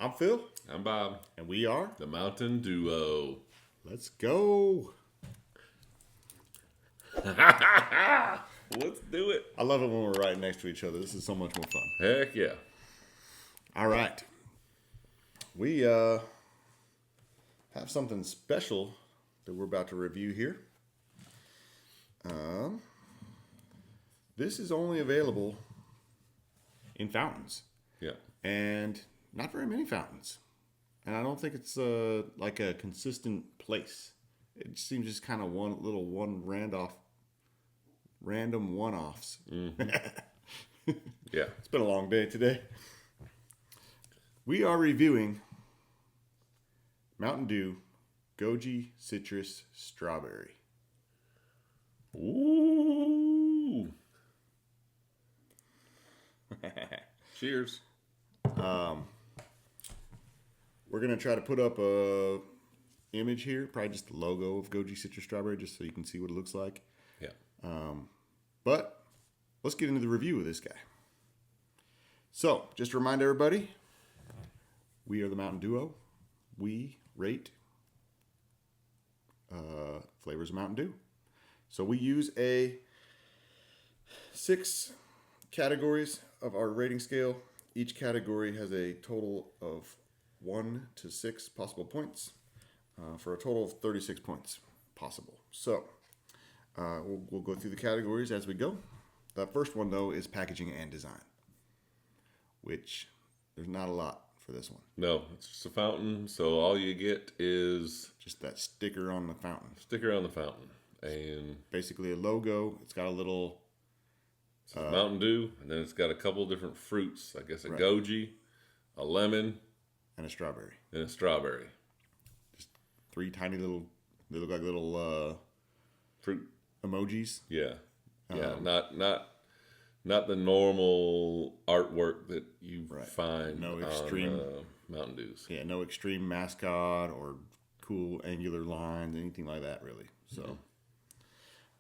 I'm Phil. I'm Bob. And we are The Mountain Duo. Let's go. Let's do it. I love it when we're right next to each other. This is so much more fun. Heck yeah. All right. We have something special that we're about to review here. This is only available in fountains. Yeah. And not very many fountains. And I don't think it's like a consistent place. It seems just kind of random one-offs. Mm-hmm. Yeah. It's been a long day today. We are reviewing Mountain Dew Goji Citrus Strawberry. Ooh. Cheers. We're going to try to put up a image here, probably just the logo of Goji Citrus Strawberry, just so you can see what it looks like. Yeah. But let's get into the review of this guy. So, just to remind everybody, we are the Mountain Duo. We rate flavors of Mountain Dew. So we use 6 categories of our rating scale. Each category has a total of 1 to 6 possible points for a total of 36 points possible. So we'll go through the categories as we go. The first one, though, is packaging and design, which there's not a lot for this one. No, it's just a fountain, so all you get is just that sticker on the fountain. Sticker on the fountain. And basically a logo. It's got a little Mountain Dew, and then it's got a couple different fruits. I guess a right. Goji, a lemon, and a strawberry. Just 3 tiny little, they look like little fruit emojis. Yeah. Yeah, not the normal artwork that you find no extreme on Mountain Dews. Yeah, no extreme mascot or cool angular lines, anything like that, really. So,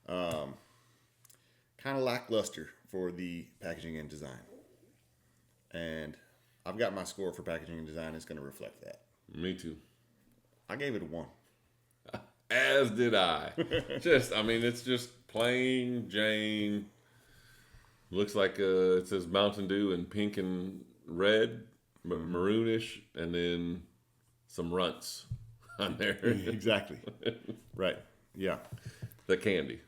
kind of lackluster for the packaging and design. And I've got my score for packaging and design. It's going to reflect that. Me too. I gave it a 1. As did I. It's just plain Jane. Looks like it says Mountain Dew in pink and red, maroonish, and then some runts on there. Exactly. Right. Yeah. The candy.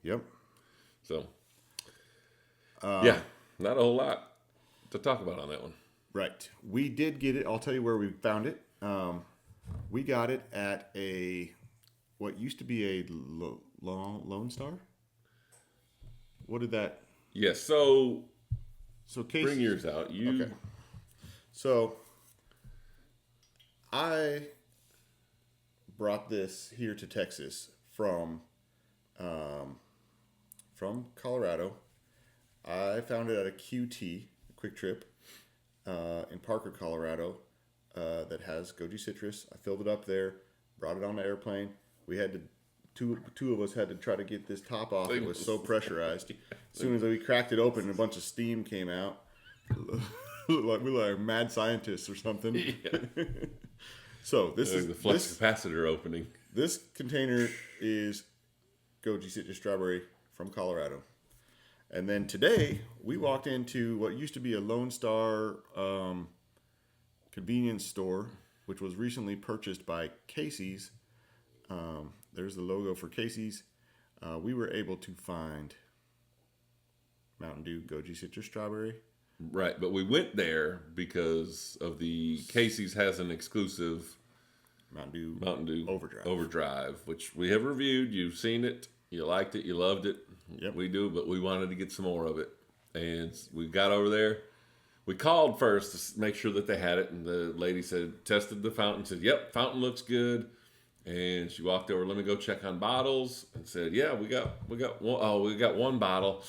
Yep. So, yeah, not a whole lot to talk about on that one. Right. We did get it. I'll tell you where we found it. We got it at what used to be a Lone Star. What did that? Yes. So Casey, bring yours out. Okay. So I brought this here to Texas from Colorado. I found it at a QT, Quick Trip, in Parker, Colorado, that has Goji Citrus. I filled it up there, brought it on the airplane. We had to, two of us had to try to get this top off. It was so pressurized. As soon as we cracked it open, a bunch of steam came out. We were like mad scientists or something. Yeah. So this is the flux capacitor opening. This container is Goji Citrus Strawberry from Colorado. And then today, we walked into what used to be a Lone Star convenience store, which was recently purchased by Casey's. There's the logo for Casey's. We were able to find Mountain Dew Goji Citrus Strawberry. Right, but we went there because of the Casey's has an exclusive Mountain Dew Overdrive, which we have reviewed. You've seen it. You liked it. You loved it. Yep. We do, but we wanted to get some more of it. And we got over there. We called first to make sure that they had it, and the lady tested the fountain, said, "Yep, fountain looks good." And she walked over, "Let me go check on bottles," and said, "Yeah, we got one. Oh, we got one bottle."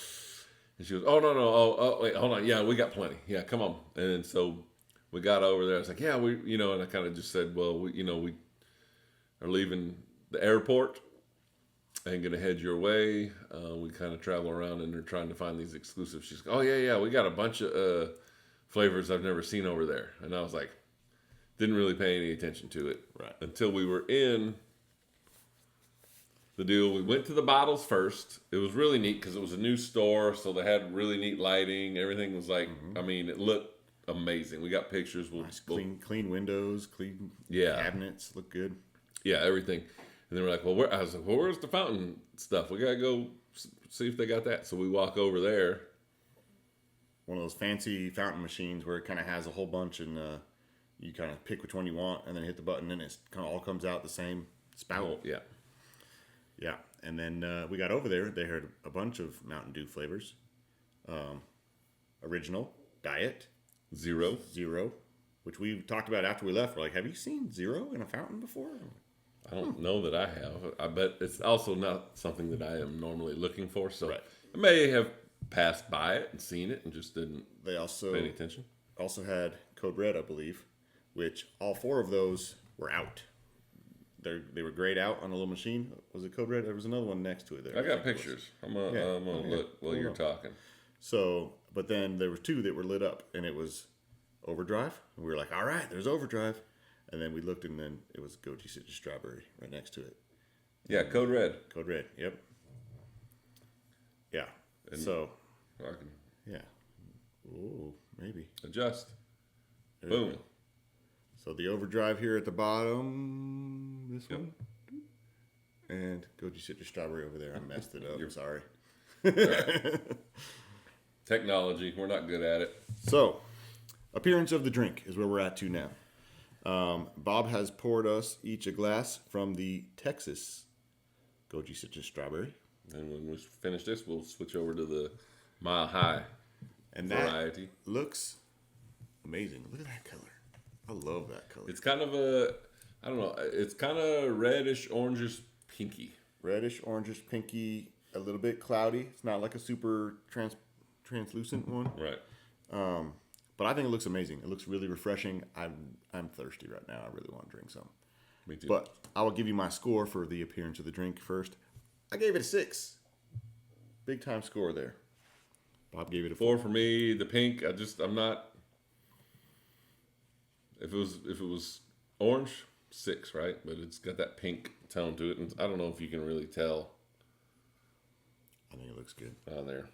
And she goes, "Oh no, oh wait, hold on. Yeah, we got plenty. Yeah, come on." And so we got over there. I was like, "Yeah, and I kind of just said, well, we are leaving the airport and going to head your way. We kind of travel around and they're trying to find these exclusives." She's like, "Oh yeah, we got a bunch of flavors I've never seen over there." And I was like, Didn't really pay any attention to it. Right. Until we were in the deal. We went to the bottles first. It was really neat because it was a new store, so they had really neat lighting. Everything was like, I mean, it looked amazing. We got pictures. Nice, clean windows, clean Yeah. cabinets, look good. Yeah, everything. And they were like, well, I was like, well, where's the fountain stuff? We got to go see if they got that. So we walk over there. One of those fancy fountain machines where it kind of has a whole bunch and you kind of pick which one you want and then hit the button and it kind of all comes out the same spout. Oh, yeah. Yeah. And then we got over there. They had a bunch of Mountain Dew flavors. Original, Diet, Zero, which we talked about after we left. We're like, have you seen Zero in a fountain before? I don't know that I have. I bet it's also not something that I am normally looking for. So Right. I may have passed by it and seen it and just didn't They also pay any attention. had Code Red, I believe, which all 4 of those were out. They were grayed out on a little machine. Was it Code Red? There was another one next to it there. I got pictures. I'm gonna look while you're talking. So, but then there were 2 that were lit up, and it was Overdrive. And we were like, all right, there's Overdrive. And then we looked, and then it was Goji Citrus Strawberry right next to it. Yeah, Code Red. Code Red, yep. Yeah. And so, I can yeah. Ooh, maybe. adjust. There we Boom. go. So the Overdrive here at the bottom, this one. And Goji Citrus Strawberry over there. I messed it up. Sorry. Right. Technology. We're not good at it. So, appearance of the drink is where we're at to now. Bob has poured us each a glass from the Texas Goji Citrus Strawberry. And when we finish this, we'll switch over to the Mile High And variety. that looks amazing. Look at that color. I love that color. It's kind of I don't know, it's kind of reddish, orangish, pinky. Reddish, orangish, pinky, a little bit cloudy. It's not like a super translucent one. Right. But I think it looks amazing. It looks really refreshing. I'm thirsty right now. I really want to drink some. Me too. But I will give you my score for the appearance of the drink first. I gave it a 6. Big time score there. Bob gave it a 4 for me. The pink, I'm not. If it was orange, 6, right? But it's got that pink tone to it, and I don't know if you can really tell I think it looks good. on there.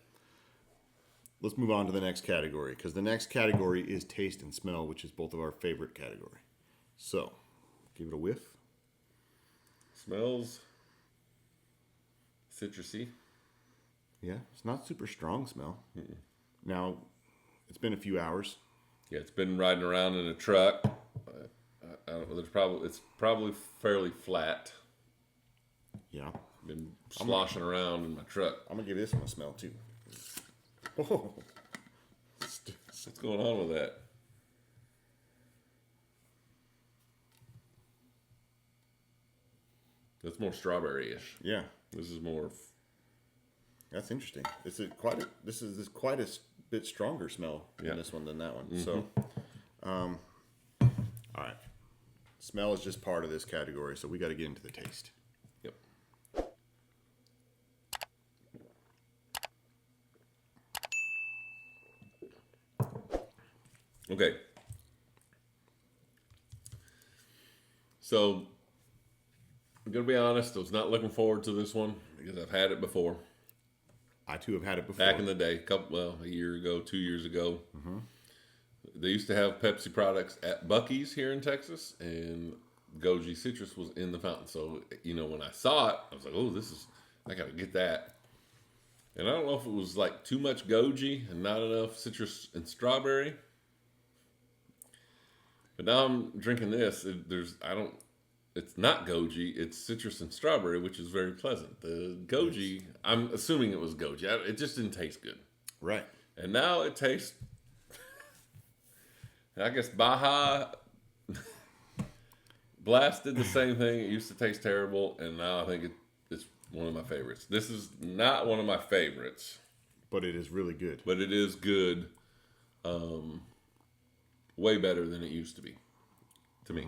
Let's move on to the next category, because the next category is taste and smell, which is both of our favorite category. So, give it a whiff. Smells citrusy. Yeah, it's not super strong smell. Now, it's been a few hours. Yeah, it's been riding around in a truck. I don't know. It's probably fairly flat. Yeah. Been sloshing around in my truck. I'm going to give this one a smell, too. Oh. What's going on with that? That's more strawberry-ish. Yeah, This is more. that's interesting. This is quite a bit stronger smell in this one than that one. So, all right. Smell is just part of this category, so we got to get into the taste. Yep. Okay. So, I'm going to be honest, I was not looking forward to this one because I've had it before. I too have had it before. Back in the day, a year ago, 2 years ago. They used to have Pepsi products at Buc-ee's here in Texas, and Goji Citrus was in the fountain. So, when I saw it, I was like, oh, I got to get that. And I don't know if it was like too much Goji and not enough citrus and strawberry. But now I'm drinking this. It's not Goji. It's citrus and strawberry, which is very pleasant. The Goji, I'm assuming it was Goji. It just didn't taste good. Right. And now it tastes, I guess Baja Blast did the same thing. It used to taste terrible, and now I think it's one of my favorites. This is not one of my favorites. But it is really good. But it is good. Way better than it used to be, to me.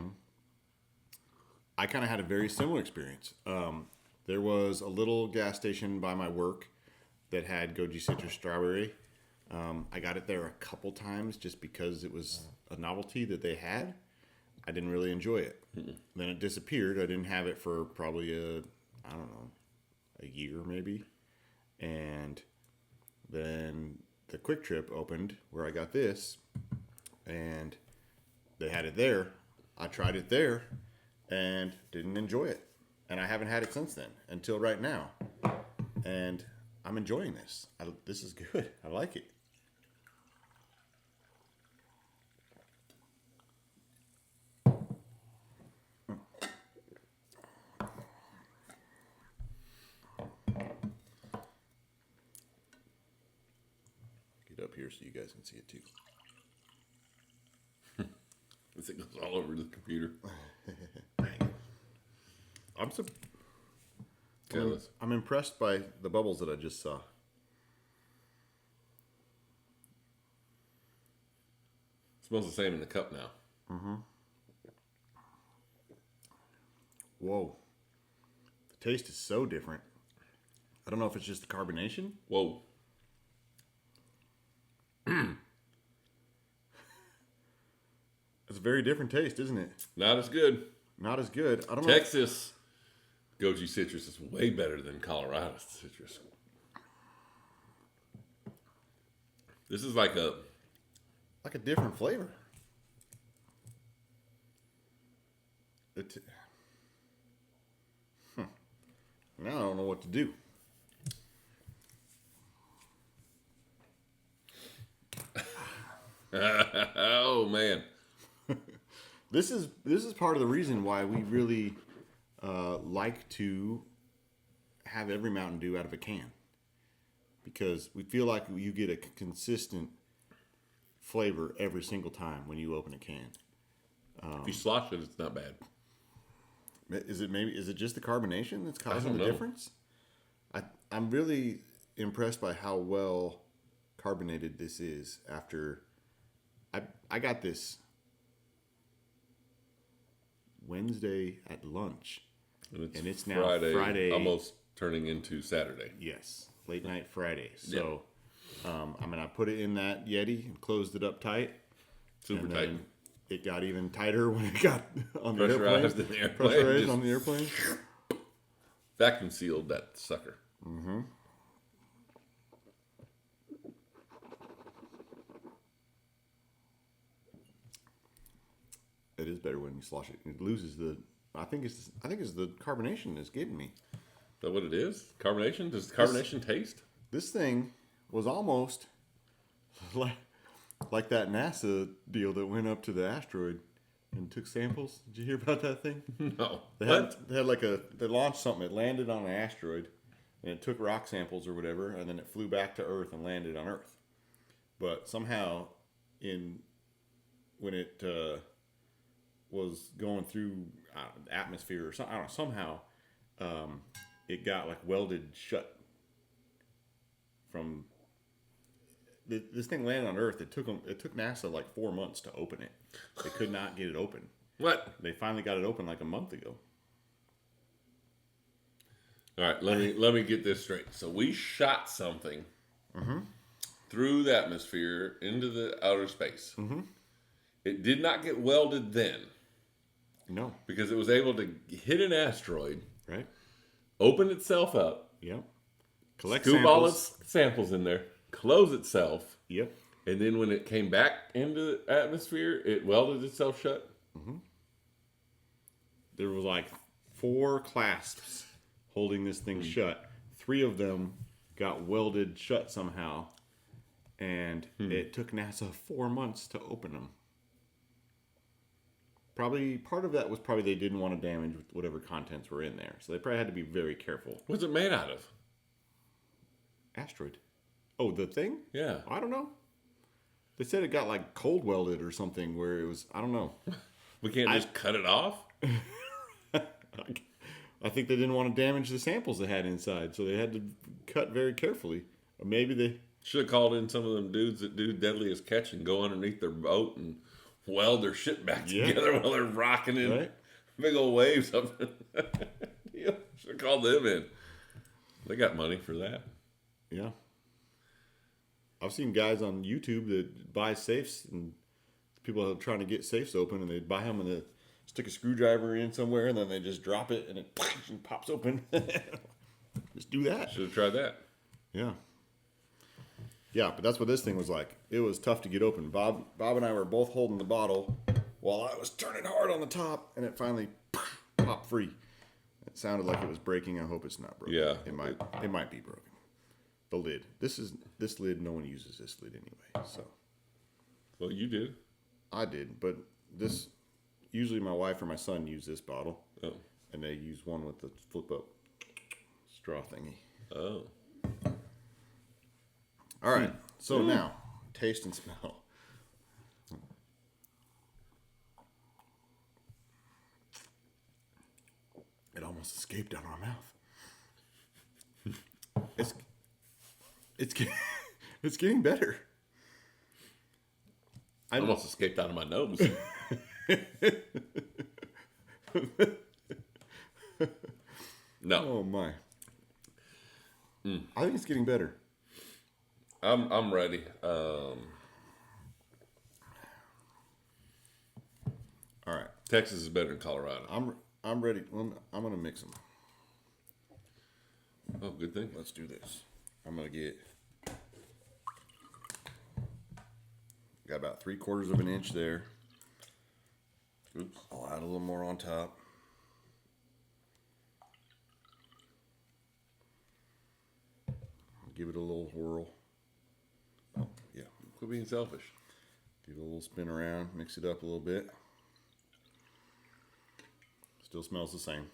I kind of had a very similar experience. There was a little gas station by my work that had Goji Citrus Strawberry. I got it there a couple times just because it was a novelty that they had. I didn't really enjoy it. Then it disappeared. I didn't have it for probably I don't know, a year maybe. And then the Quick Trip opened where I got this, and they had it there. I tried it there and didn't enjoy it. And I haven't had it since then until right now. And I'm enjoying this. This is good. I like it. Get up here so you guys can see it too. This thing goes all over the computer. I'm impressed by the bubbles that I just saw. Smells the same in the cup now. Mm-hmm. Whoa. The taste is so different. I don't know if it's just the carbonation. Whoa. It's a very different taste, isn't it? Not as good. Not as good. I don't know. Texas Goji citrus is way better than Colorado citrus. This is like a different flavor. Now I don't know what to do. Oh man. This is part of the reason why we really like to have every Mountain Dew out of a can, because we feel like you get a consistent flavor every single time when you open a can. If you slosh it, it's not bad. Is it just the carbonation that's causing the know. difference? I'm really impressed by how well carbonated this is. After I got this Wednesday at lunch, and it's now Friday, almost turning into Saturday. Yes, late night Friday. So, I put it in that Yeti and closed it up tight. Super tight. It got even tighter when it got on the airplane. Pressurized in the airplane. Pressurized on the airplane. Vacuum sealed that sucker. Mm-hmm. It is better when you slosh it. It loses the. I think it's the carbonation that's getting me. Is that what it is? Carbonation? Does carbonation taste? This thing was almost like that NASA deal that went up to the asteroid and took samples. Did you hear about that thing? No. They launched something. It landed on an asteroid, and it took rock samples or whatever, and then it flew back to Earth and landed on Earth. But somehow, when it was going through the atmosphere or something, I don't know, somehow it got like welded shut from. This thing landed on Earth. It took NASA like 4 months to open it. They could not get it open. What? They finally got it open like a month ago. All right, let me get this straight. So we shot something through the atmosphere into the outer space. Mm-hmm. It did not get welded then. No. Because it was able to hit an asteroid. Right. Open itself up. Yep. Collect scoop samples. all its samples in there. Close itself. Yep. And then when it came back into the atmosphere, it welded itself shut. Mm-hmm. There was like 4 clasps holding this thing shut. 3 of them got welded shut somehow. And it took NASA 4 months to open them. Probably part of that was they didn't want to damage whatever contents were in there. So they probably had to be very careful. What's it made out of? Asteroid. Oh, the thing? Yeah. I don't know. They said it got like cold welded or something where it was, I don't know. We can't just cut it off? I think they didn't want to damage the samples they had inside, so they had to cut very carefully. Or maybe they should have called in some of them dudes that do Deadliest Catch and go underneath their boat and weld their shit back together while they're rocking in big old waves up. Should have called them in. They got money for that. Yeah. I've seen guys on YouTube that buy safes, and people are trying to get safes open, and they buy them, and stick a screwdriver in somewhere, and then they just drop it, and it pops open. Just do that. Should have tried that. Yeah. Yeah, but that's what this thing was like. It was tough to get open. Bob and I were both holding the bottle while I was turning hard on the top, and it finally popped free. It sounded like it was breaking. I hope it's not broken. Yeah. It might be broken. The lid. This lid, no one uses this lid anyway. So Well, you did. I did, but this usually my wife or my son use this bottle. Oh. And they use one with the flip up straw thingy. Oh. All right. So now, taste and smell. It almost escaped out of our mouth. It's getting better. I almost escaped out of my nose. No. Oh my. I think it's getting better. I'm ready. All right. Texas is better than Colorado. I'm ready. I'm gonna mix them. Oh, good thing. Let's do this. I'm gonna get. Got about 3/4 of an inch there. Oops. I'll add a little more on top. Give it a little whirl. Oh, yeah. Quit being selfish. Give it a little spin around. Mix it up a little bit. Still smells the same.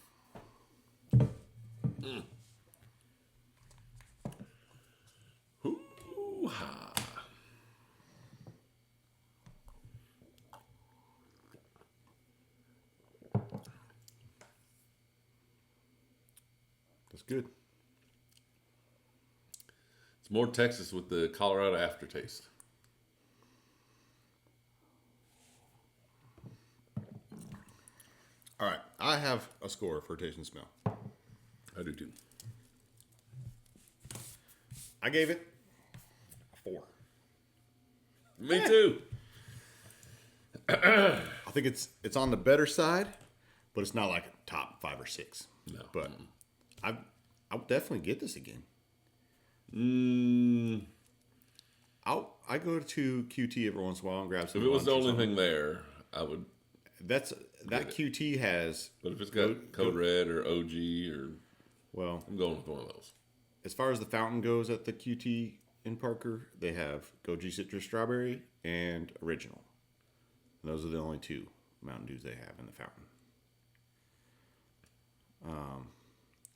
Hoo-ha. That's good. It's more Texas with the Colorado aftertaste. All right. I have a score for taste and smell. I do too. I gave it a 4. Me too. I think it's on the better side, but it's not like a top 5 or 6. No. But I'll definitely get this again. I go to QT every once in a while and grab some. If it was the lunch or only something. thing there, I would. That QT has. But if it's got Code Red or OG or, Well, I'm going with one of those. as far as the fountain goes at the QT in Parker, they have Goji Citrus Strawberry and Original. And those are the only 2 Mountain Dews they have in the fountain.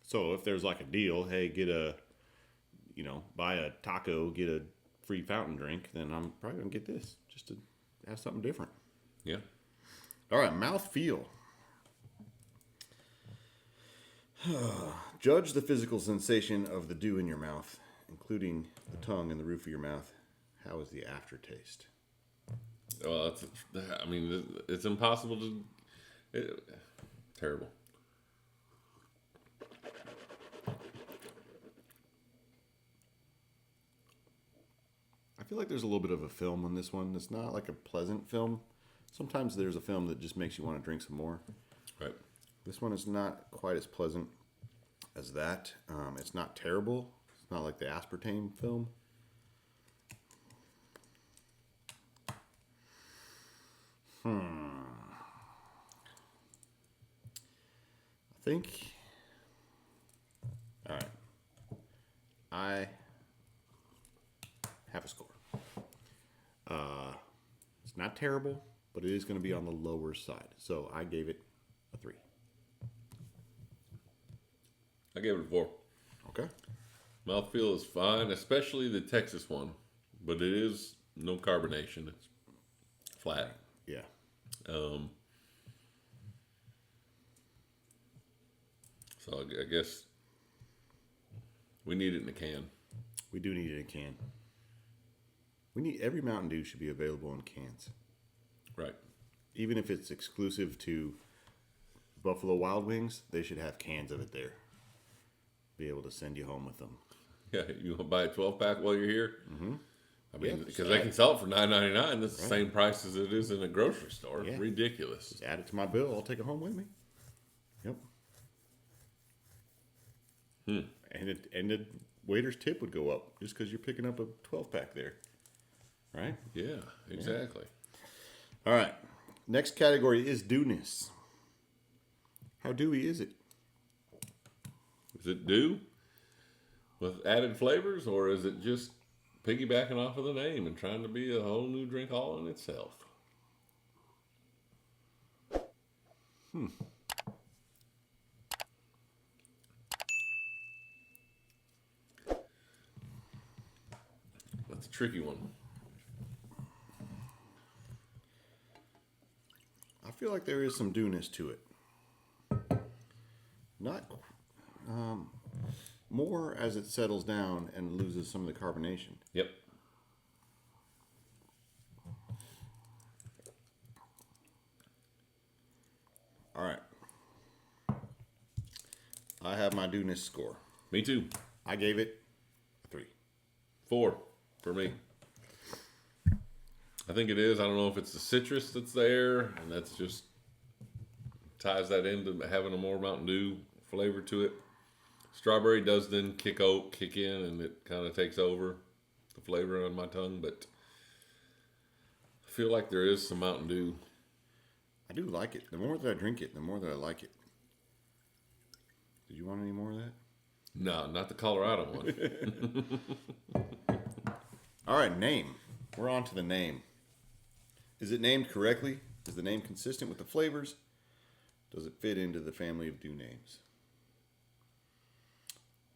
So if there's like a deal, hey, buy a taco, get a free fountain drink, then I'm probably going to get this just to have something different. Yeah. All right, mouth feel. Judge the physical sensation of the dew in your mouth, including the tongue and the roof of your mouth. How is the aftertaste? Well, it's impossible to. Terrible. I feel like there's a little bit of a film on this one. It's not like a pleasant film. Sometimes there's a film that just makes you want to drink some more. Right. This one is not quite as pleasant as that. It's not terrible. It's not like the aspartame film. I think. All right. I have a score. It's not terrible, but it is going to be on the lower side. So I gave it a 3. I gave it a 4. Okay. Mouthfeel is fine, especially the Texas one, but it is no carbonation. It's flat. Yeah. So I guess we need it in a can. We do need it in a can. Every Mountain Dew should be available in cans. Right. Even if it's exclusive to Buffalo Wild Wings, they should have cans of it there. Be able to send you home with them. Yeah, you want to buy a 12-pack while you're here? Mm-hmm. I mean, Yeah, because they can sell it for $9.99. That's the Right. same price as it is in a grocery store. Yeah. Ridiculous. Just add it to my bill. I'll take it home with me. Yep. And the waiter's tip would go up just because you're picking up a 12-pack there. Right? Yeah, exactly. All right. Next category is dewness. How dewy is it? Is it dew with added flavors, or is it just piggybacking off of the name and trying to be a whole new drink all in itself? That's a tricky one. I feel like there is some dewness to it. Not more as it settles down and loses some of the carbonation. Yep. All right. I have my dewness score. Me too. I gave it a 3. 4 for me. I think it is. I don't know if it's the citrus that's there, and that's just ties that into having a more Mountain Dew flavor to it. Strawberry does then kick in, and it kind of takes over the flavor on my tongue, but I feel like there is some Mountain Dew. I do like it. The more that I drink it, the more that I like it. Did you want any more of that? No, not the Colorado one. All right, name. We're on to the name. Is it named correctly? Is the name consistent with the flavors? Does it fit into the family of Dew names?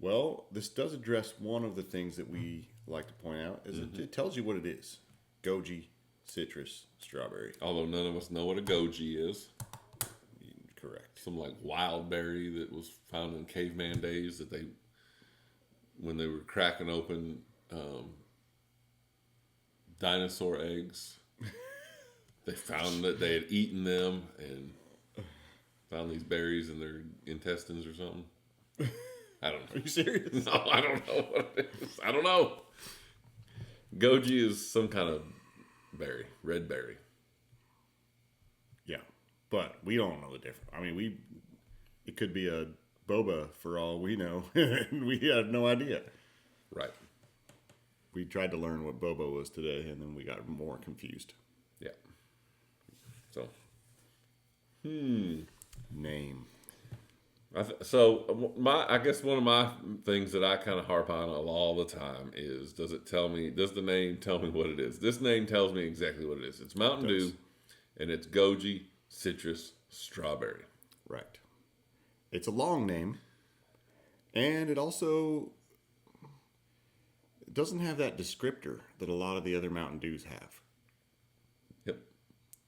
Well, this does address one of the things that we like to point out. Is it tells you what it is. Goji, citrus, strawberry. Although none of us know what a goji is. Correct. Some like wild berry that was found in caveman days that when they were cracking open dinosaur eggs, they found that they had eaten them and found these berries in their intestines or something. I don't know. Are you serious? No, I don't know what it is. I don't know. Goji is some kind of berry, red berry. Yeah, but we don't know the difference. I mean, it could be a boba for all we know, and we have no idea. Right. We tried to learn what boba was today, and then we got more confused. Yeah. So. Name. I guess one of my things that I kind of harp on all the time is, does the name tell me what it is? This name tells me exactly what it is. It's Mountain Dew, and it's Goji, citrus, strawberry. Right. It's a long name, and it also doesn't have that descriptor that a lot of the other Mountain Dews have. Yep.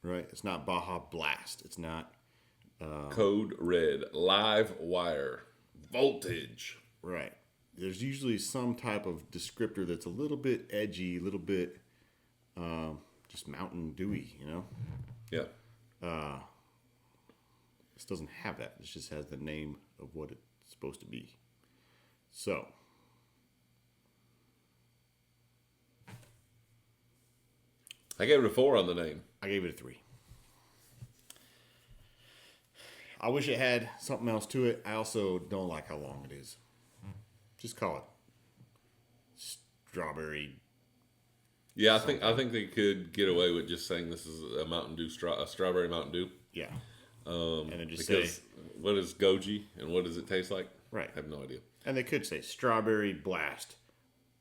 Right? It's not Baja Blast. It's not... Code Red, Live Wire, Voltage. Right. There's usually some type of descriptor that's a little bit edgy, a little bit just Mountain Dewy, you know? Yeah. This doesn't have that. This just has the name of what it's supposed to be. So, I gave it a 4 on the name. I gave it a 3. I wish it had something else to it. I also don't like how long it is. Just call it strawberry. Yeah, I think they could get away with just saying this is a Mountain Dew, a strawberry Mountain Dew. Yeah. And then just say, what is Goji and what does it taste like? Right. I have no idea. And they could say strawberry blast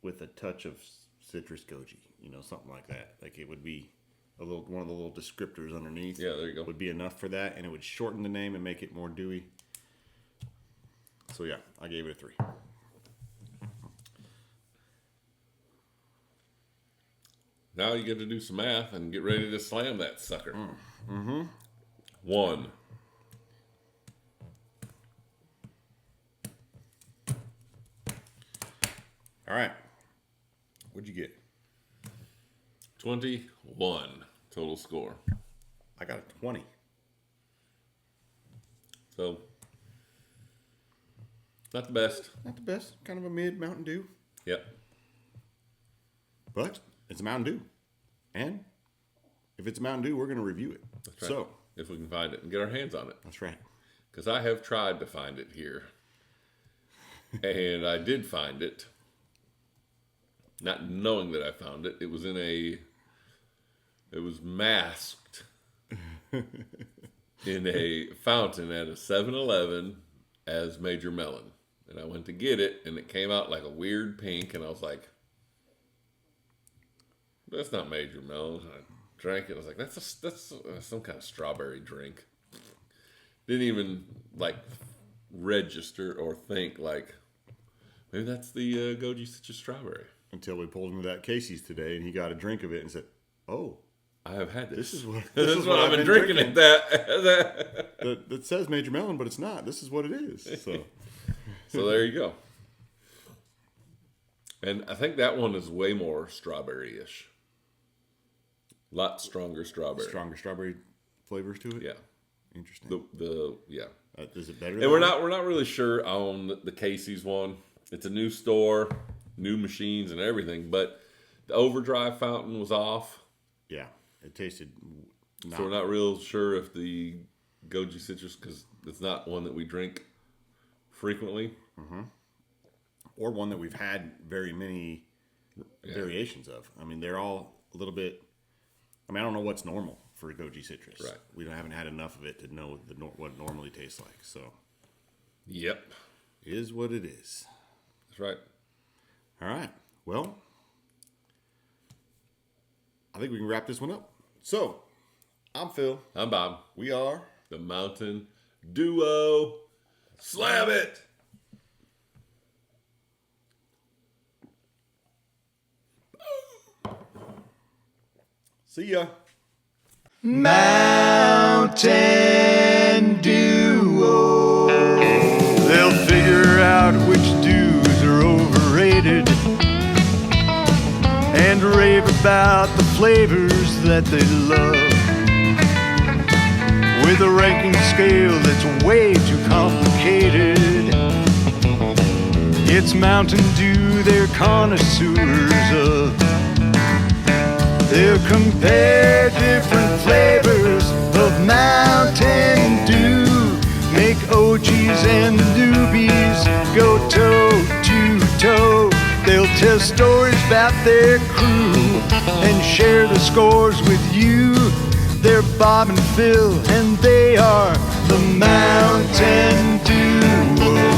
with a touch of citrus Goji. You know, something like that. Like it would be one of the little descriptors underneath. Yeah, there you go. Would be enough for that, and it would shorten the name and make it more dewy. So yeah, I gave it a 3. Now you get to do some math and get ready to slam that sucker. 1. All right. What'd you get? 21 total score. I got a 20. So, not the best. Not the best. Kind of a mid Mountain Dew. Yep. But it's Mountain Dew. And if it's Mountain Dew, we're going to review it. That's right. So, if we can find it and get our hands on it. that's right. Because I have tried to find it here. And I did find it. Not knowing that I found it. It was masked in a fountain at a 7-Eleven as Major Melon. And I went to get it, and it came out like a weird pink, and I was like, that's not Major Melon. I drank it. I was like, that's some kind of strawberry drink. Didn't even like register or think like maybe that's the Goji Citrus Strawberry. Until we pulled into that Casey's today, and he got a drink of it and said, "Oh, I have had this. This is what this is what I've been drinking at that. That says Major Melon, but it's not. This is what it is." So there you go. And I think that one is way more strawberry-ish. A lot stronger strawberry. Stronger strawberry flavors to it. Yeah. Interesting. Yeah. Is it better? And we're not really sure on the Casey's one. It's a new store, new machines and everything, but the overdrive fountain was off. Yeah, it tasted. So we're not real sure if the Goji Citrus, because it's not one that we drink frequently, or one that we've had very many variations of. I mean, they're all a little bit. I mean, I don't know what's normal for Goji Citrus. Right. We haven't had enough of it to know what it normally tastes like. So, yep, is what it is. that's right. All right. Well, I think we can wrap this one up. So, I'm Phil. I'm Bob. We are The Mountain Duo. Slam it! See ya. Mountain Duo. They'll figure out which dews are overrated and rave about the flavors that they love. With a ranking scale that's way too complicated, it's Mountain Dew they're connoisseurs of. They'll compare different flavors of Mountain Dew, make OGs and newbies go toe to toe. They'll tell stories about their crew and share the scores with you. They're Bob and Phil, and they are the Mountain Duo.